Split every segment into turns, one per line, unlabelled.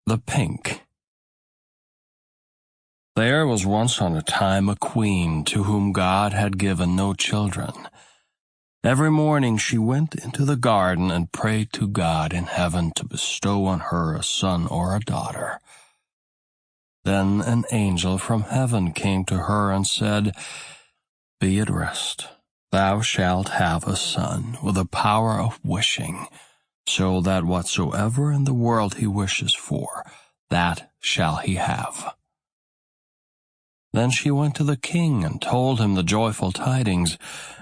The Pink. There was once on a time a queen to whom God had given no children. Every morning she went into the garden and prayed to God in heaven to bestow on her a son or a daughter. Then an angel from heaven came to her and said, "Be at rest. Thou shalt have a son with the power of wishing, so that whatsoever in the world he wishes for, that shall he have." Then she went to the king and told him the joyful tidings,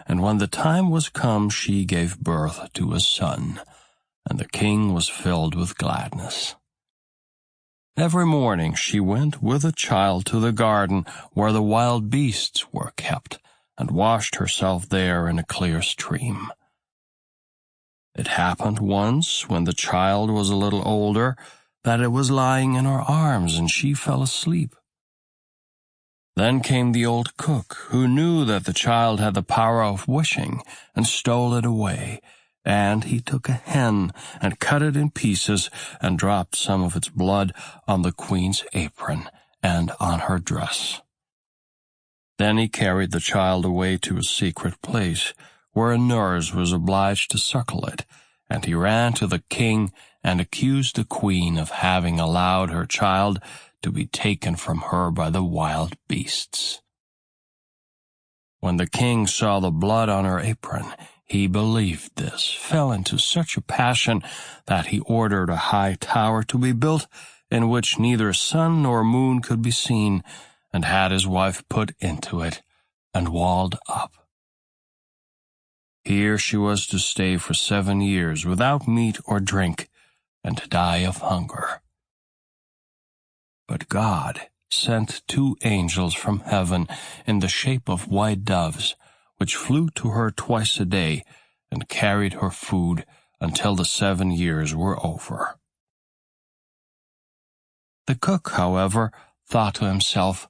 and when the time was come, she gave birth to a son, and the king was filled with gladness. Every morning she went with the child to the garden where the wild beasts were kept, and washed herself there in a clear stream. It happened once, when the child was a little older, that it was lying in her arms, and she fell asleep. Then came the old cook, who knew that the child had the power of wishing, and stole it away. And he took a hen, and cut it in pieces, and dropped some of its blood on the queen's apron, and on her dress. Then he carried the child away to a secret place, where a nurse was obliged to suckle it, and he ran to the king and accused the queen of having allowed her child to be taken from her by the wild beasts. When the king saw the blood on her apron, he believed this, fell into such a passion that he ordered a high tower to be built in which neither sun nor moon could be seen, and had his wife put into it and walled up. Here she was to stay for 7 years without meat or drink, and to die of hunger. But God sent 2 angels from heaven in the shape of white doves, which flew to her twice a day, and carried her food until the 7 years were over. The cook, however, thought to himself,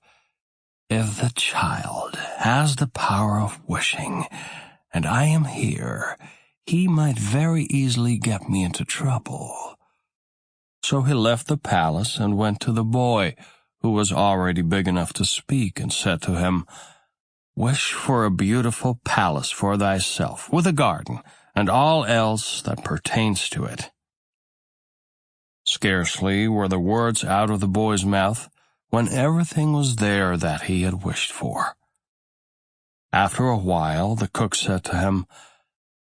"If the child has the power of wishing, and I am here, he might very easily get me into trouble." So he left the palace and went to the boy, who was already big enough to speak, and said to him, "Wish for a beautiful palace for thyself, with a garden, and all else that pertains to it." Scarcely were the words out of the boy's mouth, when everything was there that he had wished for. After a while, the cook said to him,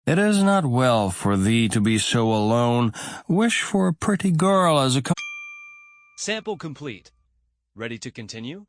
"It is not well for thee to be so alone. Wish for a pretty girl as a..."
Sample complete. Ready to continue?